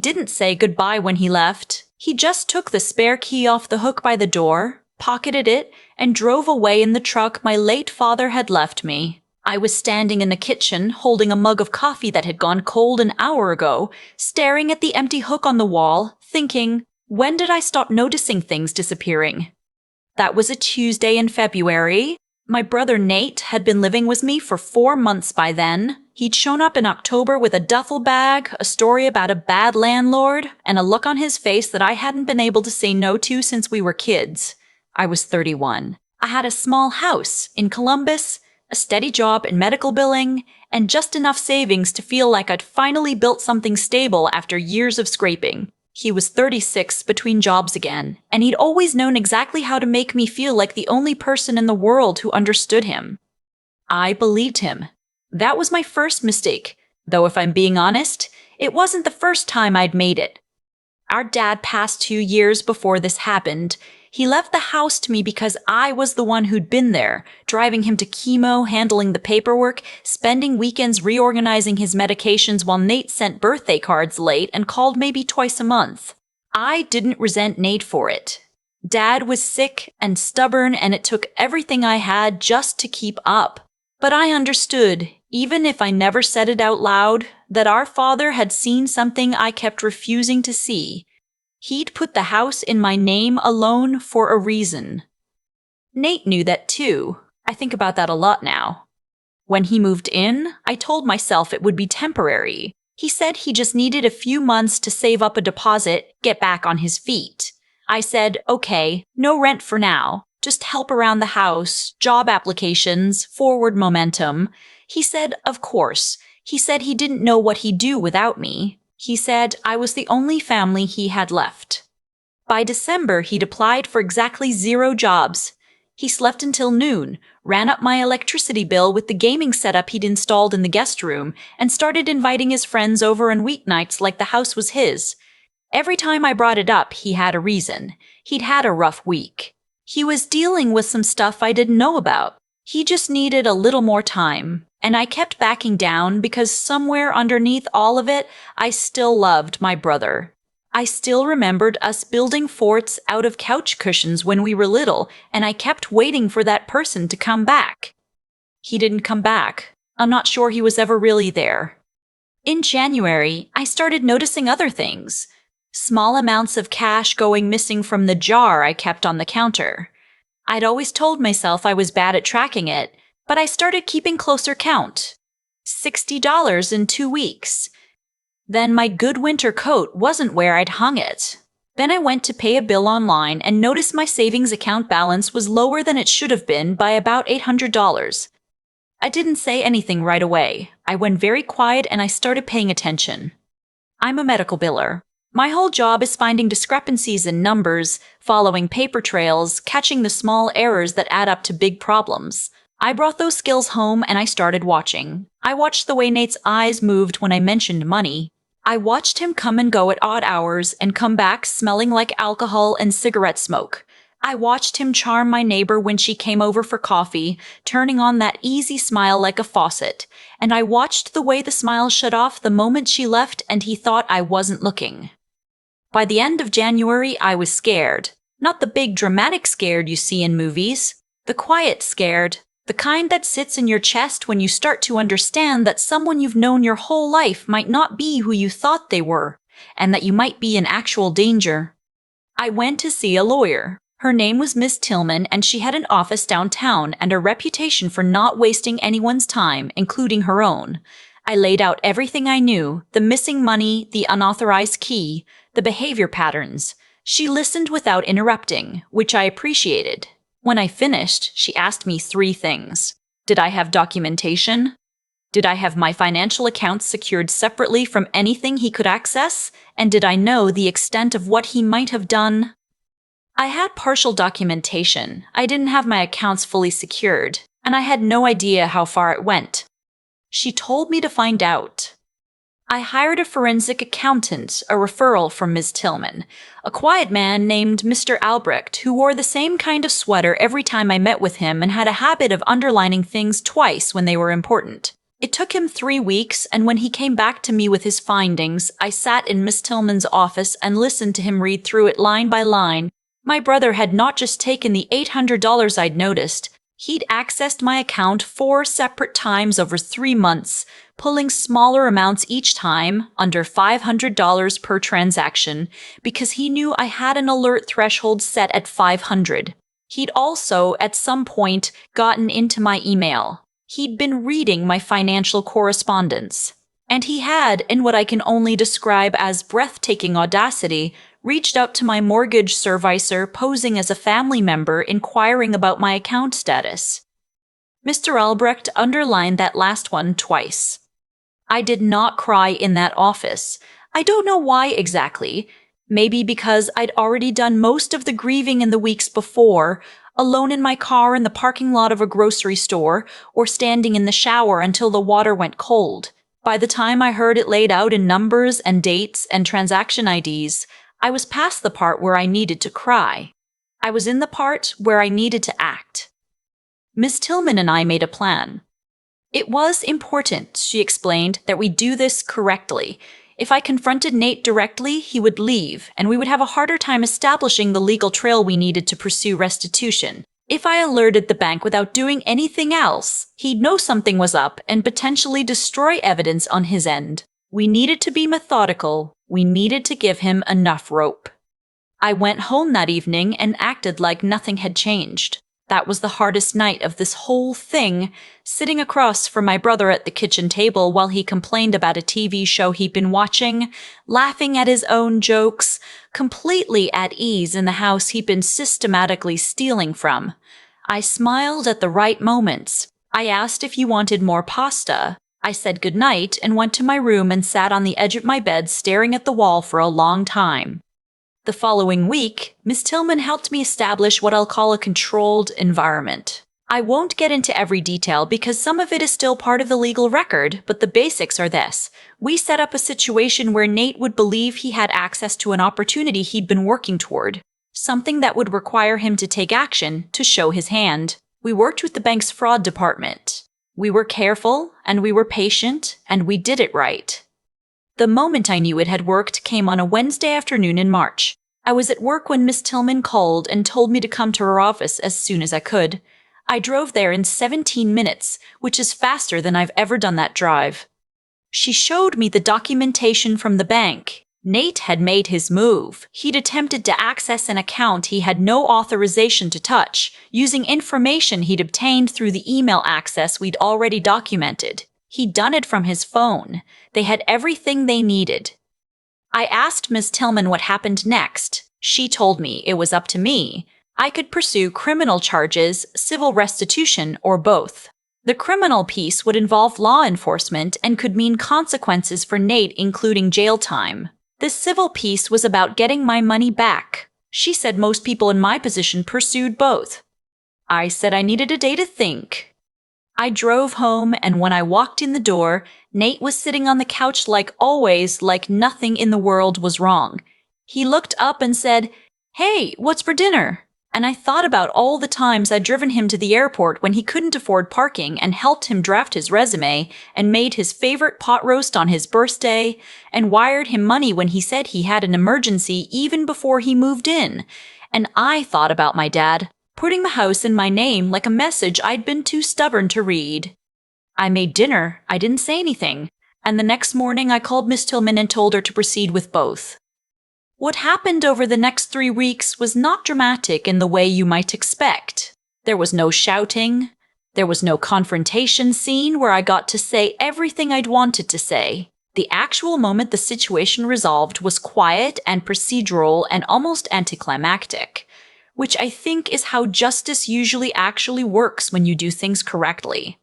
Didn't say goodbye when he left. He just took the spare key off the hook by the door, pocketed it, and drove away in the truck my late father had left me. I was standing in the kitchen, holding a mug of coffee that had gone cold an hour ago, staring at the empty hook on the wall, thinking, when did I stop noticing things disappearing? That was a Tuesday in February. My brother Nate had been living with me for 4 months by then. He'd shown up in October with a duffel bag, a story about a bad landlord, and a look on his face that I hadn't been able to say no to since we were kids. I was 31. I had a small house in Columbus, a steady job in medical billing, and just enough savings to feel like I'd finally built something stable after years of scraping. He was 36 between jobs again, and he'd always known exactly how to make me feel like the only person in the world who understood him. I believed him. That was my first mistake, though if I'm being honest, it wasn't the first time I'd made it. Our dad passed 2 years before this happened. He left the house to me because I was the one who'd been there, driving him to chemo, handling the paperwork, spending weekends reorganizing his medications while Nate sent birthday cards late and called maybe twice a month. I didn't resent Nate for it. Dad was sick and stubborn, and it took everything I had just to keep up. But I understood, even if I never said it out loud, that our father had seen something I kept refusing to see. He'd put the house in my name alone for a reason. Nate knew that too. I think about that a lot now. When he moved in, I told myself it would be temporary. He said he just needed a few months to save up a deposit, get back on his feet. I said, okay, no rent for now. Just help around the house, job applications, forward momentum. He said, of course. He said he didn't know what he'd do without me. He said I was the only family he had left. By December, he'd applied for exactly 0 jobs. He slept until noon, ran up my electricity bill with the gaming setup he'd installed in the guest room, and started inviting his friends over on weeknights like the house was his. Every time I brought it up, he had a reason. He'd had a rough week. He was dealing with some stuff I didn't know about. He just needed a little more time. And I kept backing down because somewhere underneath all of it, I still loved my brother. I still remembered us building forts out of couch cushions when we were little, and I kept waiting for that person to come back. He didn't come back. I'm not sure he was ever really there. In January, I started noticing other things. Small amounts of cash going missing from the jar I kept on the counter. I'd always told myself I was bad at tracking it, but I started keeping closer count. $60 in 2 weeks. Then my good winter coat wasn't where I'd hung it. Then I went to pay a bill online and noticed my savings account balance was lower than it should have been by about $800. I didn't say anything right away. I went very quiet and I started paying attention. I'm a medical biller. My whole job is finding discrepancies in numbers, following paper trails, catching the small errors that add up to big problems. I brought those skills home and I started watching. I watched the way Nate's eyes moved when I mentioned money. I watched him come and go at odd hours and come back smelling like alcohol and cigarette smoke. I watched him charm my neighbor when she came over for coffee, turning on that easy smile like a faucet. And I watched the way the smile shut off the moment she left and he thought I wasn't looking. By the end of January, I was scared. Not the big dramatic scared you see in movies. The quiet scared. The kind that sits in your chest when you start to understand that someone you've known your whole life might not be who you thought they were, and that you might be in actual danger. I went to see a lawyer. Her name was Miss Tillman, and she had an office downtown and a reputation for not wasting anyone's time, including her own. I laid out everything I knew, the missing money, the unauthorized key, the behavior patterns. She listened without interrupting, which I appreciated. When I finished, she asked me 3 things. Did I have documentation? Did I have my financial accounts secured separately from anything he could access? And did I know the extent of what he might have done? I had partial documentation. I didn't have my accounts fully secured, and I had no idea how far it went. She told me to find out. I hired a forensic accountant, a referral from Ms. Tillman, a quiet man named Mr. Albrecht who wore the same kind of sweater every time I met with him and had a habit of underlining things twice when they were important. It took him 3 weeks, and when he came back to me with his findings, I sat in Miss Tillman's office and listened to him read through it line by line. My brother had not just taken the $800 I'd noticed. He'd accessed my account 4 separate times over 3 months, pulling smaller amounts each time, under $500 per transaction, because he knew I had an alert threshold set at $500. He'd also, at some point, gotten into my email. He'd been reading my financial correspondence. And he had, in what I can only describe as breathtaking audacity, reached out to my mortgage servicer posing as a family member inquiring about my account status. Mr. Albrecht underlined that last one twice. I did not cry in that office. I don't know why exactly. Maybe because I'd already done most of the grieving in the weeks before, alone in my car in the parking lot of a grocery store, or standing in the shower until the water went cold. By the time I heard it laid out in numbers and dates and transaction IDs, I was past the part where I needed to cry. I was in the part where I needed to act. Miss Tillman and I made a plan. It was important, she explained, that we do this correctly. If I confronted Nate directly, he would leave, and we would have a harder time establishing the legal trail we needed to pursue restitution. If I alerted the bank without doing anything else, he'd know something was up and potentially destroy evidence on his end. We needed to be methodical. We needed to give him enough rope. I went home that evening and acted like nothing had changed. That was the hardest night of this whole thing, sitting across from my brother at the kitchen table while he complained about a TV show he'd been watching, laughing at his own jokes, completely at ease in the house he'd been systematically stealing from. I smiled at the right moments. I asked if he wanted more pasta. I said goodnight and went to my room and sat on the edge of my bed staring at the wall for a long time. The following week, Miss Tillman helped me establish what I'll call a controlled environment. I won't get into every detail because some of it is still part of the legal record, but the basics are this. We set up a situation where Nate would believe he had access to an opportunity he'd been working toward, something that would require him to take action to show his hand. We worked with the bank's fraud department. We were careful, and we were patient, and we did it right. The moment I knew it had worked came on a Wednesday afternoon in March. I was at work when Miss Tillman called and told me to come to her office as soon as I could. I drove there in 17 minutes, which is faster than I've ever done that drive. She showed me the documentation from the bank. Nate had made his move. He'd attempted to access an account he had no authorization to touch, using information he'd obtained through the email access we'd already documented. He'd done it from his phone. They had everything they needed. I asked Ms. Tillman what happened next. She told me it was up to me. I could pursue criminal charges, civil restitution, or both. The criminal piece would involve law enforcement and could mean consequences for Nate, including jail time. The civil piece was about getting my money back. She said most people in my position pursued both. I said I needed a day to think. I drove home, and when I walked in the door, Nate was sitting on the couch like always, like nothing in the world was wrong. He looked up and said, "Hey, what's for dinner?" And I thought about all the times I'd driven him to the airport when he couldn't afford parking and helped him draft his resume and made his favorite pot roast on his birthday and wired him money when he said he had an emergency even before he moved in. And I thought about my dad, putting the house in my name like a message I'd been too stubborn to read. I made dinner. I didn't say anything. And the next morning I called Miss Tillman and told her to proceed with both. What happened over the next 3 weeks was not dramatic in the way you might expect. There was no shouting. There was no confrontation scene where I got to say everything I'd wanted to say. The actual moment the situation resolved was quiet and procedural and almost anticlimactic, which I think is how justice usually actually works when you do things correctly.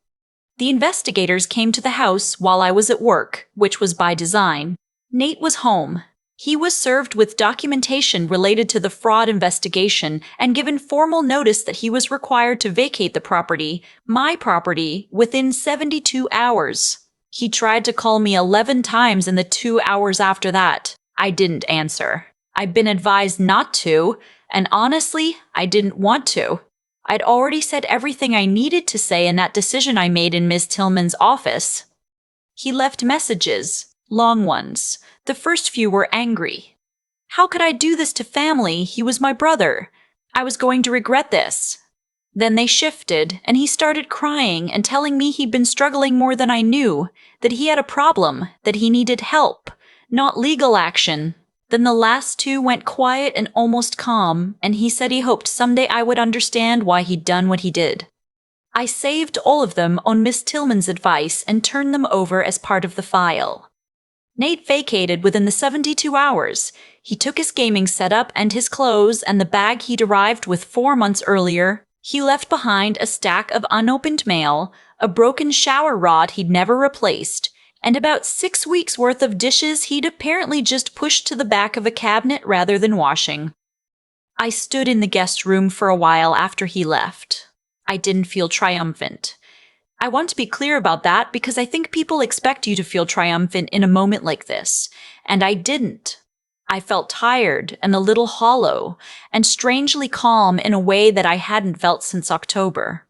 The investigators came to the house while I was at work, which was by design. Nate was home. He was served with documentation related to the fraud investigation and given formal notice that he was required to vacate the property, my property, within 72 hours. He tried to call me 11 times in the 2 hours after that. I didn't answer. I'd been advised not to, and honestly, I didn't want to. I'd already said everything I needed to say in that decision I made in Ms. Tillman's office. He left messages, long ones. The first few were angry. How could I do this to family? He was my brother. I was going to regret this. Then they shifted, and he started crying and telling me he'd been struggling more than I knew, that he had a problem, that he needed help, not legal action. Then the last two went quiet and almost calm, and he said he hoped someday I would understand why he'd done what he did. I saved all of them on Miss Tillman's advice and turned them over as part of the file. Nate vacated within the 72 hours. He took his gaming setup and his clothes and the bag he'd arrived with 4 months earlier. He left behind a stack of unopened mail, a broken shower rod he'd never replaced, and about 6 weeks' worth of dishes he'd apparently just pushed to the back of a cabinet rather than washing. I stood in the guest room for a while after he left. I didn't feel triumphant. I want to be clear about that because I think people expect you to feel triumphant in a moment like this, and I didn't. I felt tired and a little hollow, and strangely calm in a way that I hadn't felt since October.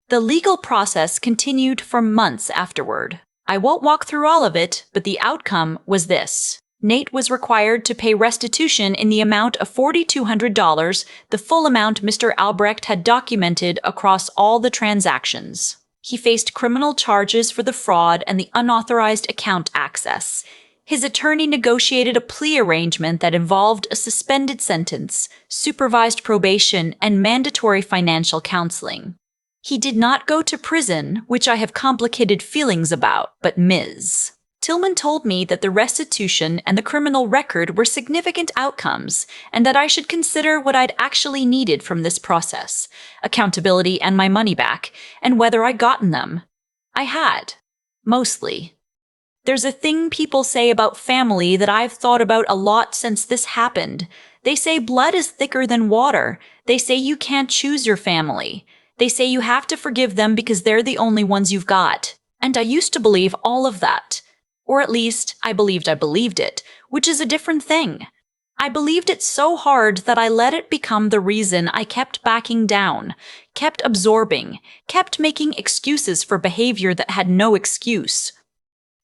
The legal process continued for months afterward. I won't walk through all of it, but the outcome was this. Nate was required to pay restitution in the amount of $4,200, the full amount Mr. Albrecht had documented across all the transactions. He faced criminal charges for the fraud and the unauthorized account access. His attorney negotiated a plea arrangement that involved a suspended sentence, supervised probation, and mandatory financial counseling. He did not go to prison, which I have complicated feelings about, but Ms. Tillman told me that the restitution and the criminal record were significant outcomes, and that I should consider what I'd actually needed from this process, accountability and my money back, and whether I'd gotten them. I had. Mostly. There's a thing people say about family that I've thought about a lot since this happened. They say blood is thicker than water. They say you can't choose your family. They say you have to forgive them because they're the only ones you've got. And I used to believe all of that. Or at least, I believed it, which is a different thing. I believed it so hard that I let it become the reason I kept backing down, kept absorbing, kept making excuses for behavior that had no excuse.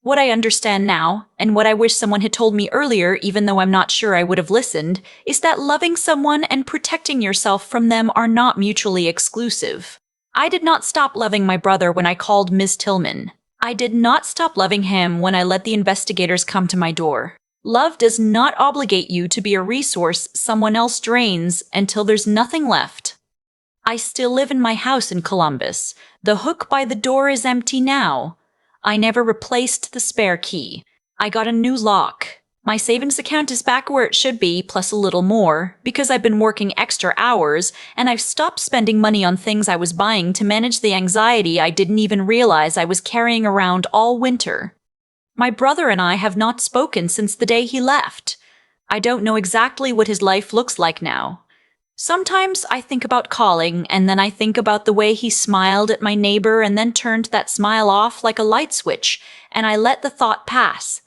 What I understand now, and what I wish someone had told me earlier, even though I'm not sure I would have listened, is that loving someone and protecting yourself from them are not mutually exclusive. I did not stop loving my brother when I called Ms. Tillman. I did not stop loving him when I let the investigators come to my door. Love does not obligate you to be a resource someone else drains until there's nothing left. I still live in my house in Columbus. The hook by the door is empty now. I never replaced the spare key. I got a new lock. My savings account is back where it should be, plus a little more, because I've been working extra hours, and I've stopped spending money on things I was buying to manage the anxiety I didn't even realize I was carrying around all winter. My brother and I have not spoken since the day he left. I don't know exactly what his life looks like now. Sometimes I think about calling, and then I think about the way he smiled at my neighbor and then turned that smile off like a light switch, and I let the thought pass.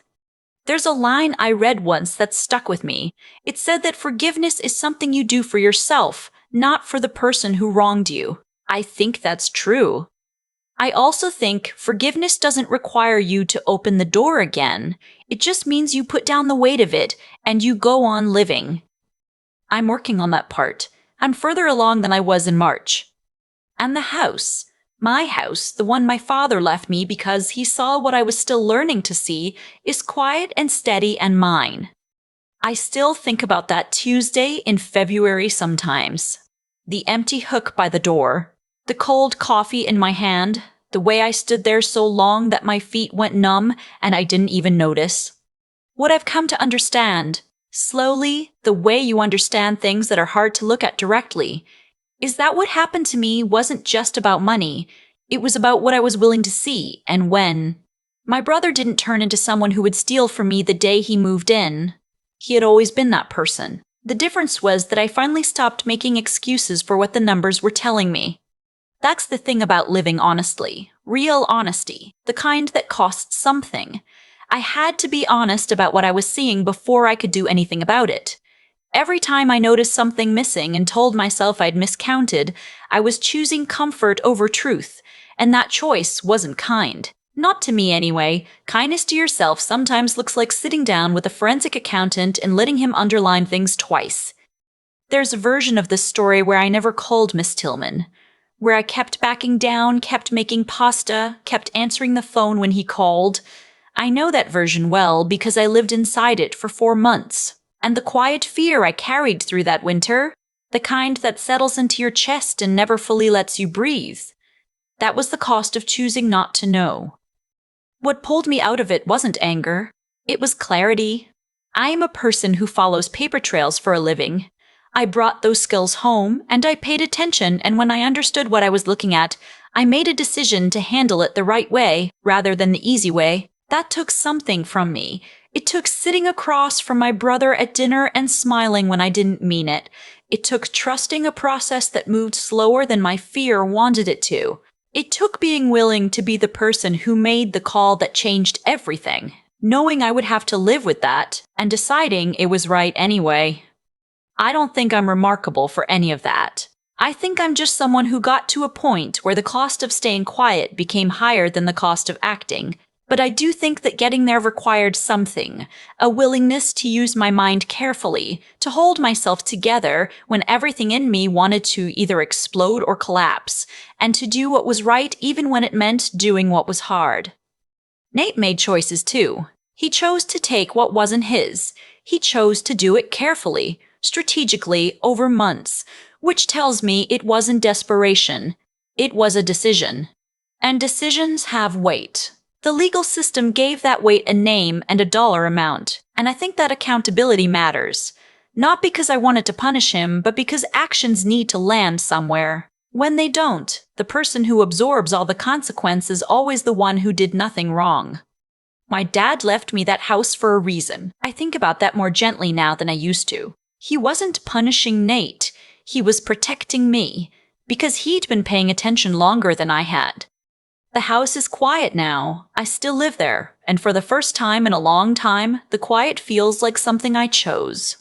There's a line I read once that stuck with me. It said that forgiveness is something you do for yourself, not for the person who wronged you. I think that's true. I also think forgiveness doesn't require you to open the door again. It just means you put down the weight of it and you go on living. I'm working on that part. I'm further along than I was in March. And the house, my house, the one my father left me because he saw what I was still learning to see, is quiet and steady and mine. I still think about that Tuesday in February sometimes. The empty hook by the door, the cold coffee in my hand, the way I stood there so long that my feet went numb and I didn't even notice. What I've come to understand, slowly, the way you understand things that are hard to look at directly, is that what happened to me wasn't just about money. It was about what I was willing to see and when. My brother didn't turn into someone who would steal from me the day he moved in. He had always been that person. The difference was that I finally stopped making excuses for what the numbers were telling me. That's the thing about living honestly. Real honesty. The kind that costs something. I had to be honest about what I was seeing before I could do anything about it. Every time I noticed something missing and told myself I'd miscounted, I was choosing comfort over truth, and that choice wasn't kind. Not to me anyway. Kindness to yourself sometimes looks like sitting down with a forensic accountant and letting him underline things twice. There's a version of this story where I never called Miss Tillman, where I kept backing down, kept making pasta, kept answering the phone when he called. I know that version well because I lived inside it for 4 months. And the quiet fear I carried through that winter, the kind that settles into your chest and never fully lets you breathe, that was the cost of choosing not to know. What pulled me out of it wasn't anger. It was clarity. I am a person who follows paper trails for a living. I brought those skills home, and I paid attention, and when I understood what I was looking at, I made a decision to handle it the right way rather than the easy way. That took something from me. It took sitting across from my brother at dinner and smiling when I didn't mean it. It took trusting a process that moved slower than my fear wanted it to. It took being willing to be the person who made the call that changed everything, knowing I would have to live with that, and deciding it was right anyway. I don't think I'm remarkable for any of that. I think I'm just someone who got to a point where the cost of staying quiet became higher than the cost of acting. But I do think that getting there required something, a willingness to use my mind carefully, to hold myself together when everything in me wanted to either explode or collapse, and to do what was right even when it meant doing what was hard. Nate made choices too. He chose to take what wasn't his. He chose to do it carefully, strategically, over months, which tells me it wasn't desperation. It was a decision. And decisions have weight. The legal system gave that weight a name and a dollar amount, and I think that accountability matters. Not because I wanted to punish him, but because actions need to land somewhere. When they don't, the person who absorbs all the consequences is always the one who did nothing wrong. My dad left me that house for a reason. I think about that more gently now than I used to. He wasn't punishing Nate. He was protecting me, because he'd been paying attention longer than I had. The house is quiet now. I still live there, and for the first time in a long time, the quiet feels like something I chose.